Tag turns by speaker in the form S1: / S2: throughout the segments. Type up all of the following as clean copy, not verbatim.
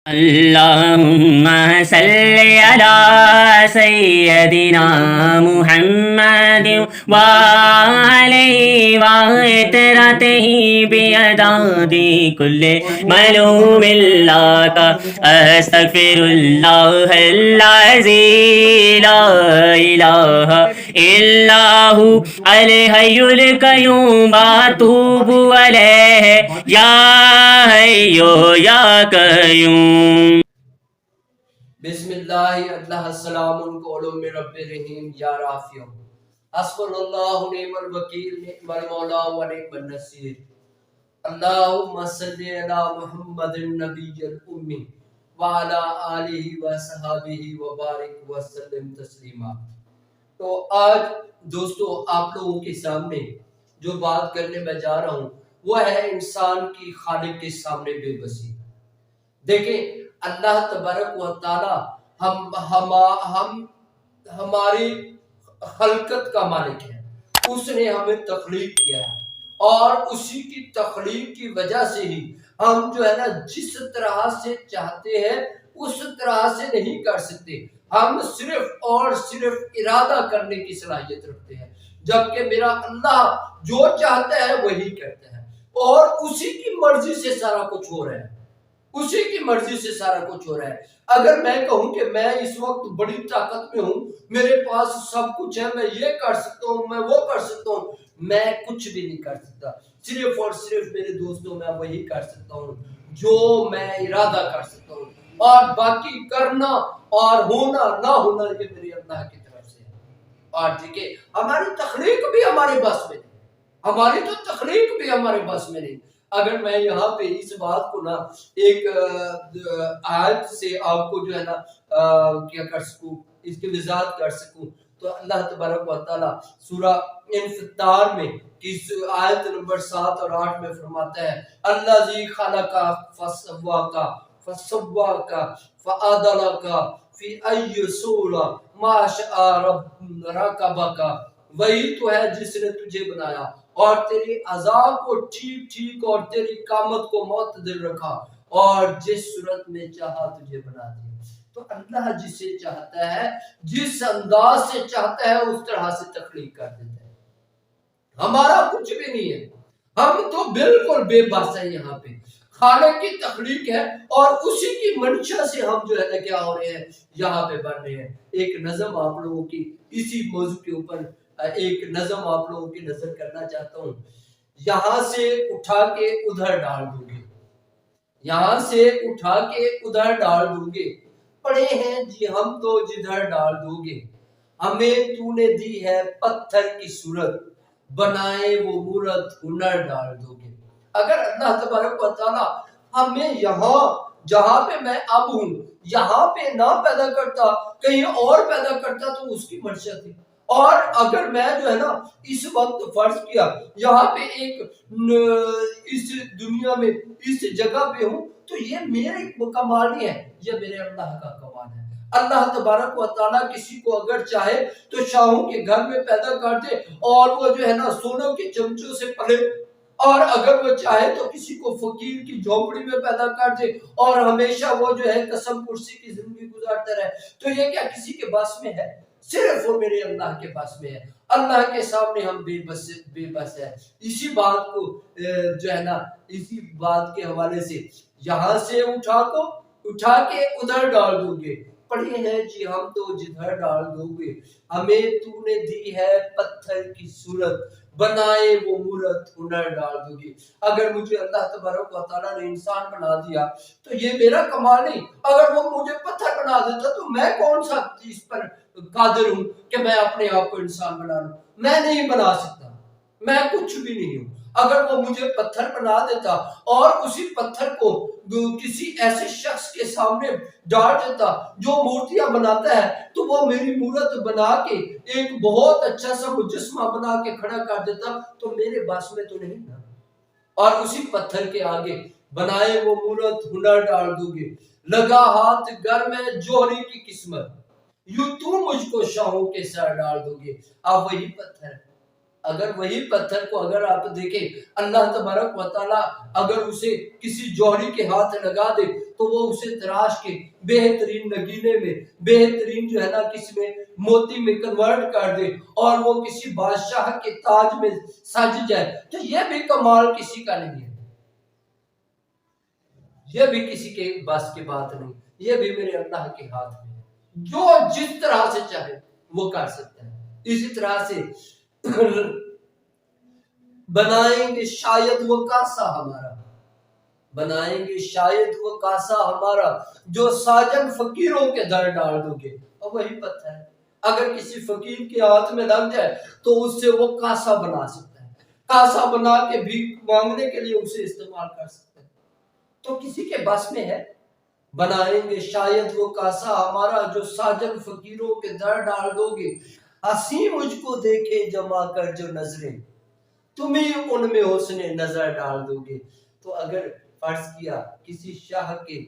S1: اللهم صل على سيدنا محمد وعليه وعترته بعدد كل معلوم لك أستغفر الله العظيم لا إله إلا هو الحي القيوم أتوب عليه يا حي يا قيوم.
S2: بسم اللہ اللہ السلام قولم من رب رحیم یا رافع حسبنا اللہ نعم الوکیل نعم المولا و نعم النصیر. اللہم صلی علی محمد النبی الامی وعلی آلہ وصحابہ وبارک وسلم تسلیما. تو آج دوستو آپ لوگوں کے سامنے جو بات کرنے میں جا رہا ہوں وہ ہے انسان کی خالق کے سامنے بے بسی. دیکھیں اللہ تبارک و تعالی ہماری خلقت کا مالک ہے. اس نے ہمیں تخلیق کیا ہے اور اسی کی تخلیق کی وجہ سے ہی ہم جو ہے نا جس طرح سے چاہتے ہیں اس طرح سے نہیں کر سکتے. ہم صرف اور صرف ارادہ کرنے کی صلاحیت رکھتے ہیں، جبکہ میرا اللہ جو چاہتا ہے وہی کرتا ہے اور اسی کی مرضی سے سارا کچھ ہو رہا ہے. اسی کی مرضی سے سارا کچھ ہو رہا ہے. اگر میں کہوں کہ میں اس وقت بڑی طاقت میں ہوں، میرے پاس سب کچھ ہے، میں یہ کر سکتا ہوں، میں وہ کر سکتا ہوں، میں کچھ بھی نہیں کر سکتا. صرف اور صرف میرے دوستوں میں وہی کر سکتا ہوں جو میں ارادہ کر سکتا ہوں، اور باقی کرنا اور ہونا نہ ہونا یہ میرے اللہ کی طرف سے ہے. اور ٹھیک ہے، ہماری تخلیق بھی ہمارے بس میں نہیں، ہماری تو تخلیق بھی ہمارے بس میں نہیں. اگر میں یہاں پہ اس بات کو نا ایک آیت سے آپ کو جو ہے نا کیا کر سکوں، اس کی وضاحت کر سکوں، تو اللہ تبارک و تعالی سورہ انفطار میں اس آیت نمبر 7 اور 8 میں فرماتا ہے الذی خلق فسواک فسواک فعدلک فی ای صورۃ ما شاء رکبک. وہی تو ہے جس نے تجھے بنایا اور تیری اعضاء کو ٹھیک ٹھیک اور تیری قامت کو معتدل رکھا اور جس صورت میں چاہا تجھے بنا دیا. تو اللہ جسے چاہتا ہے جس انداز سے چاہتا ہے اس طرح سے تخلیق کر دیتا ہے. ہمارا کچھ بھی نہیں ہے، ہم تو بالکل بے بس ہیں. یہاں پہ خالق کی تخلیق ہے اور اسی کی منشا سے ہم جو ہے نا کیا ہو رہے ہیں، یہاں پہ بن رہے ہیں. ایک نظم آپ لوگوں کی اسی موضوع کے اوپر ایک نظم آپ لوگوں کی نظر کرنا چاہتا ہوں. یہاں سے اٹھا کے ادھر ڈال دو گے، یہاں سے اٹھا کے ادھر ڈال دو گے، پڑے ہیں جی ہم تو جدھر ڈال دو گے. ہمیں تو نے دی ہے پتھر کی صورت، بنائے وہ مورت ہنر ڈال دو گے. اگر اللہ تبارک و تعالی ہمیں یہاں جہاں پہ میں اب ہوں یہاں پہ نہ پیدا کرتا، کہیں اور پیدا کرتا تو اس کی منشا تھی. اور اگر میں جو ہے نا اس وقت فرض کیا یہاں پہ ایک اس دنیا میں اس جگہ پہ ہوں تو یہ میرے کمال نہیں ہے، یہ میرے اللہ کا کمال ہے. اللہ تبارک و تعالیٰ کسی کو اگر چاہے تو شاہوں کے گھر میں پیدا کر دے اور وہ جو ہے نا سونوں کے چمچوں سے پلے، اور اگر وہ چاہے تو کسی کو فقیر کی جھونپڑی میں پیدا کر دے اور ہمیشہ وہ جو ہے قسم کرسی کی زندگی گزارتا رہے. تو یہ کیا کسی کے بس میں ہے؟ صرف وہ میرے اللہ کے پاس میں ہے. اللہ کے سامنے ہم بے بس ہے. اسی بات کو جو ہے نا اسی بات کے حوالے سے یہاں سے اٹھا کے ادھر ڈال دو گے، پڑھے ہیں جی ہم تو جدھر ڈال دو گے. ہمیں تو نے دی ہے پتھر کی صورت، بنائے وہ مورت ہنر ڈال دو گے. اگر مجھے اللہ تبارک و تعالیٰ نے انسان بنا دیا تو یہ میرا کمال نہیں. اگر وہ مجھے پتھر بنا دیتا تو میں کون سا چیز پر قادر ہوں کہ میں اپنے آپ کو انسان بنا لوں؟ میں نہیں بنا سکتا، میں کچھ بھی نہیں ہوں. اگر وہ مجھے پتھر بنا دیتا اور اسی پتھر کو کسی ایسے شخص کے سامنے ڈال دیتا جو مورتیاں بناتا ہے تو وہ میری مورت بنا کے ایک بہت اچھا سا مجسمہ بنا کے کھڑا کر دیتا تو میرے بس میں تو نہیں نا. اور اسی پتھر کے آگے بنائے وہ مورت ہنر ڈال دو گے، لگا ہاتھ گر میں جوہری کی قسمت، یوں تو مجھ کو شاہوں کے سر ڈال دو گے. اب وہی پتھر، اگر وہی پتھر کو اگر آپ دیکھیں اللہ تبارک و تعالیٰ اگر اسے کسی جوہری کے ہاتھ لگا دے تو وہ اسے تراش کے بہترین نگینے میں، بہترین جو ہے نا کسی میں موتی میں کنورٹ کر دے اور وہ کسی بادشاہ کے تاج میں سج جائے، تو یہ بھی کمال کسی کا نہیں ہے، یہ بھی کسی کے بس کی بات نہیں، یہ بھی میرے اللہ کے ہاتھ میں ہے، جو جس طرح سے چاہے وہ کر سکتا ہے۔ اسی طرح سے بنائیں گے شاید وہ کاسا ہمارا، بنائیں گے شاید وہ کاسا ہمارا جو ساجن فقیروں کے در ڈال دو گے، اور وہی پتھر ہے، اگر کسی فقیر کے ہاتھ میں لگ جائے تو اس سے وہ کاسا بنا سکتا ہے، کاسا بنا کے بھیک مانگنے کے لیے اسے استعمال کر سکتا ہے، تو کسی کے بس میں ہے۔ بنائیں گے شاید وہ کاسا ہمارا جو ساجن فقیروں کے در ڈال دو گے، ہنسی مجھ کو دیکھے جما کر جو نظریں، تم ہی ان میں حسن نظر ڈال دو گے۔ تو اگر فرض کیا کسی شاہ کے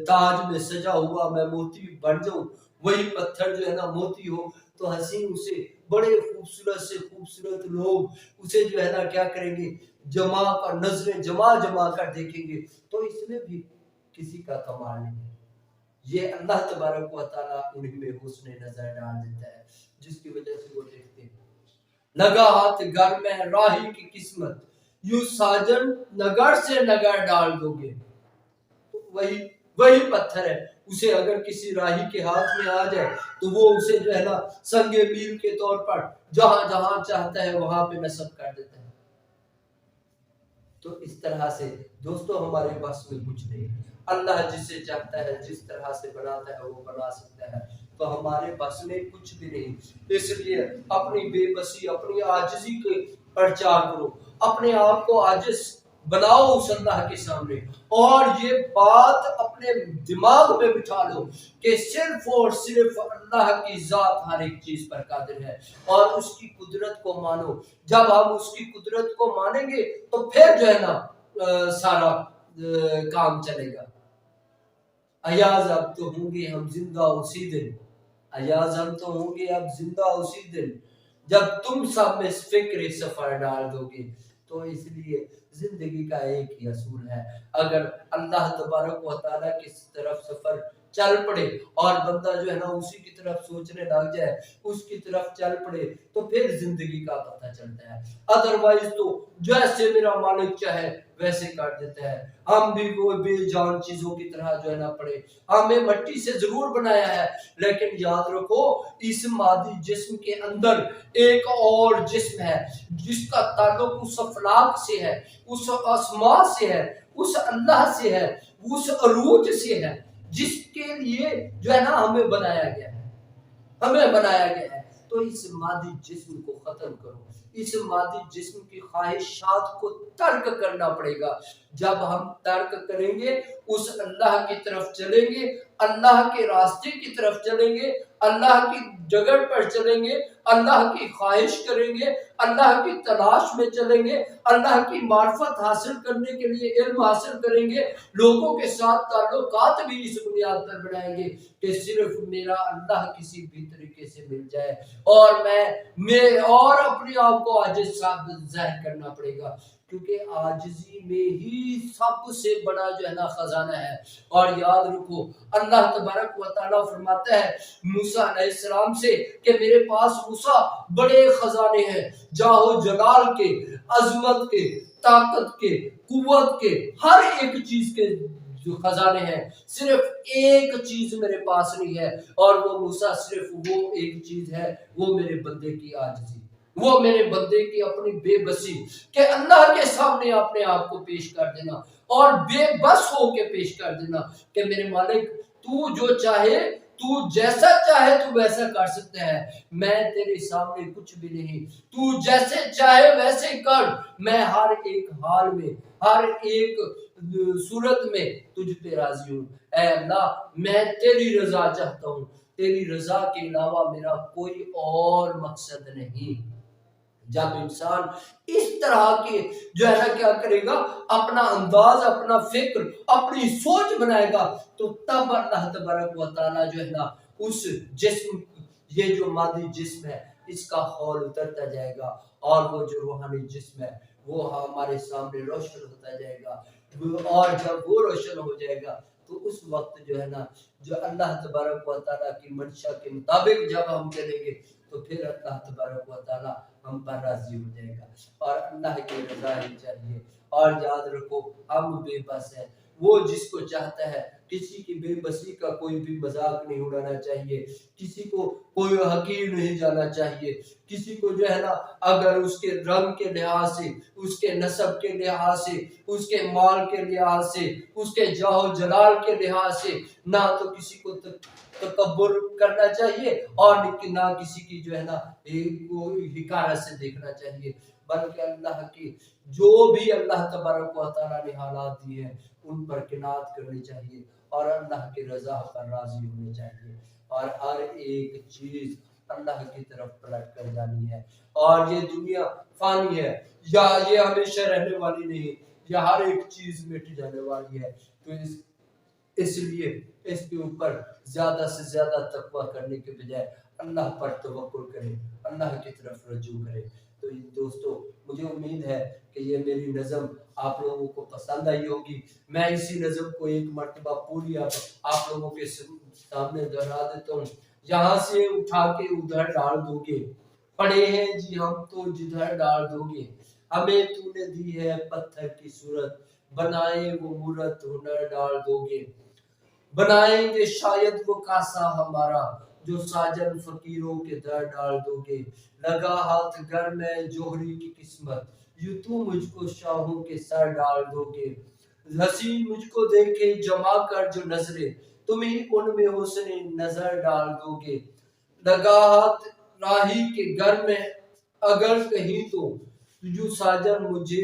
S2: تاج میں سجا ہوا میں موتی بن جاؤں، وہی پتھر جو ہے نا موتی ہو، تو حسین اسے بڑے خوبصورت سے خوبصورت لوگ اسے جو ہے نا کیا کریں گے، جما کر نظریں جما کر دیکھیں گے، تو اس میں بھی کسی کا کمال نہیں ہے، یہ اللہ تبارک و تعالیٰ انہیں میں حسن نظر ڈال دیتا ہے، جس کی وجہ سے وہ دیکھتے ہیں۔ لگا ہاتھ گھر میں راہی کی قسمت، یوں ساجن نگر سے نگر ڈال دو گے، وہی پتھر ہے، اسے اگر کسی راہی کے ہاتھ میں آ جائے تو وہ اسے جو ہے نا سنگ میل کے طور پر جہاں جہاں چاہتا ہے وہاں پہ نصب کر دیتا ہے۔ تو اس طرح سے دوستو ہمارے بس میں کچھ نہیں، اللہ جسے چاہتا ہے جس طرح سے بناتا ہے وہ بنا سکتا ہے، تو ہمارے بس میں کچھ بھی نہیں، اس لیے اپنی بے بسی اپنی عاجزی کے پرچار کرو، اپنے آپ کو عاجز بناؤ اس اللہ کے سامنے، اور یہ بات اپنے دماغ میں بٹھا لو کہ صرف اور صرف اللہ کی ذات ہر ایک چیز پر قادر ہے، اور اس کی قدرت کو مانو۔ جب ہم اس کی قدرت کو مانیں گے تو پھر جو ہے نا سارا کام چلے گا۔ ایاز اب تو ہوں گے ہم زندہ اسی دن، ایاز ہم تو ہوں گے اب زندہ اسی دن جب تم سب میں فکر سفر ڈال دو گے۔ تو اس لیے زندگی کا ایک ہی اصول ہے، اگر اللہ تبارک و تعالیٰ کی طرف سفر چل پڑے اور بندہ جو ہے نا اسی کی طرف سوچنے لگ جائے، اس کی طرف چل پڑے، تو پھر زندگی کا پتہ چلتا ہے۔ ادروائز تو جیسے میرا مالک چاہے ویسے کر دیتا ہے، ہم بھی وہ بے جان چیزوں کی طرح جو ہے نا پڑے، ہمیں مٹی سے ضرور بنایا ہے، لیکن یاد رکھو اس مادی جسم کے اندر ایک اور جسم ہے جس کا تعلق اس افلاک سے ہے، اس آسمان سے ہے، اس اللہ سے ہے، اس عروج سے ہے جس کے لیے جو ہے نا ہمیں بنایا گیا ہے، ہمیں بنایا گیا ہے۔ تو اس مادی جسم کو ختم کرو، اس مادی جسم کی خواہشات کو ترک کرنا پڑے گا۔ جب ہم ترک کریں گے، اس اللہ کی طرف چلیں گے، اللہ کے راستے کی طرف چلیں گے، اللہ کی جگہ پر چلیں گے، اللہ کی خواہش کریں گے، اللہ کی تلاش میں چلیں گے، اللہ کی معرفت حاصل کرنے کے لیے علم حاصل کریں گے، لوگوں کے ساتھ تعلقات بھی اس بنیاد پر بنائیں گے کہ صرف میرا اللہ کسی بھی طریقے سے مل جائے، اور میں اور اپنے آپ کو عاجز ظاہر کرنا پڑے گا، کیونکہ عاجزی میں ہی سب سے بڑا جو ہے نا خزانہ ہے۔ اور یاد رکھو اللہ تبارک و تعالیٰ فرماتا ہے موسیٰ علیہ السلام سے کہ میرے پاس موسیٰ بڑے خزانے ہیں، جاہ و جلال کے، عظمت کے، طاقت کے، قوت کے، ہر ایک چیز کے جو خزانے ہیں، صرف ایک چیز میرے پاس نہیں ہے، اور وہ موسیٰ صرف وہ ایک چیز ہے، وہ میرے بندے کی عاجزی، وہ میرے بندے کی اپنی بے بسی، کہ اللہ کے سامنے اپنے آپ کو پیش کر دینا اور بے بس ہو کے پیش کر دینا کہ میرے مالک تو جو چاہے، تو جیسا چاہے تو ویسا کر سکتا ہے، میں تیرے سامنے کچھ بھی نہیں، تو جیسے چاہے ویسے کر، میں ہر ایک حال میں، ہر ایک صورت میں تجھ پہ راضی ہوں۔ اے اللہ میں تیری رضا چاہتا ہوں، تیری رضا کے علاوہ میرا کوئی اور مقصد نہیں۔ جب انسان اس طرح کے جو ہے نا کیا کرے گا، اپنا انداز، اپنا فکر، اپنی سوچ بنائے گا، تو تب اللہ تبارک و تعالیٰ جو ہے نا اس جسم، یہ جو مادی جسم ہے اس کا خول اترتا جائے گا، اور وہ جو روحانی جسم ہے وہ ہمارے سامنے روشن ہوتا جائے گا، اور جب وہ روشن ہو جائے گا تو اس وقت جو ہے نا جو اللہ تبارک و تعالیٰ کی منشا کے مطابق جب ہم چلیں گے تو پھر اللہ تبارک و تعالیٰ ہم پر راضی ہو جائے گا اور اللہ کی رضا ہی چاہیے۔ اور یاد رکھو ہم بے بس ہیں، وہ جس کو چاہتا ہے، کسی کی بے بسی کا کوئی بھی مذاق نہیں اڑانا چاہیے، کسی کو کوئی حقیر نہیں جانا چاہیے، کسی کو جو ہے نا اگر اس کے رنگ کے لحاظ سے، اس کے نسب کے لحاظ سے، اس کے مال کے لحاظ سے، اس کے جاہ و جلال کے لحاظ سے نہ تو کسی کو تکبر کرنا چاہیے اور نہ کسی کی جو ہے نا حکارت سے دیکھنا چاہیے، بلکہ اللہ کی جو بھی اللہ تبارک و تعالیٰ نے حالات دیے ہیں ان پر قناعت کرنی چاہیے اور اللہ کی رضا پر راضی ہونے چاہیے، اور ہر ایک چیز اللہ کی طرف پلٹ کر جانی ہے، اور یہ دنیا فانی ہے یا یہ ہمیشہ رہنے والی نہیں، یہ ہر ایک چیز مٹ جانے والی ہے، تو اس لیے اس کے اوپر زیادہ سے زیادہ تقویٰ کرنے کے بجائے اللہ پر توکل کرے، اللہ کی طرف رجوع کرے۔ تو دوستو مجھے امید ہے کہ یہ میری نظم آپ لوگوں کو پسند آئی ہوگی۔ میں اسی نظم کو ایک مرتبہ پوری آپ لوگوں کے سامنے دہرا دیتا ہوں۔ یہاں سے اٹھا کے ادھر ڈال دو گے، پڑے ہیں جی ہم تو جدھر ڈال دو گے، ہمیں تو نے دی ہے پتھر کی صورت، بنائے وہ مورت ہنر ڈال دو گے، بنائیں گے شاید وہ کاسا ہمارا جو ساجن فقیروں کے در ڈال دو گے، لگا ہاتھ گھر میں جوہری کی قسمت، یوں تو مجھ کو شاہوں کے سر ڈال دو گے، حسین مجھ کو دیکھے جما کر جو نظریں، تم ہی ان میں حسن نظر ڈال دو گے، لگا ہاتھ راہی کے گھر میں اگر کہیں تو یوں ساجن مجھے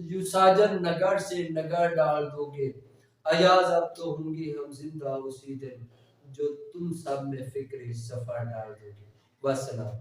S2: یوں ساجن نگر سے نگر ڈال دو گے، ایاز اب تو ہوں گے ہم زندہ اسی دن جو تم سب میں فکر سفر ڈال دو گے۔ والسلام۔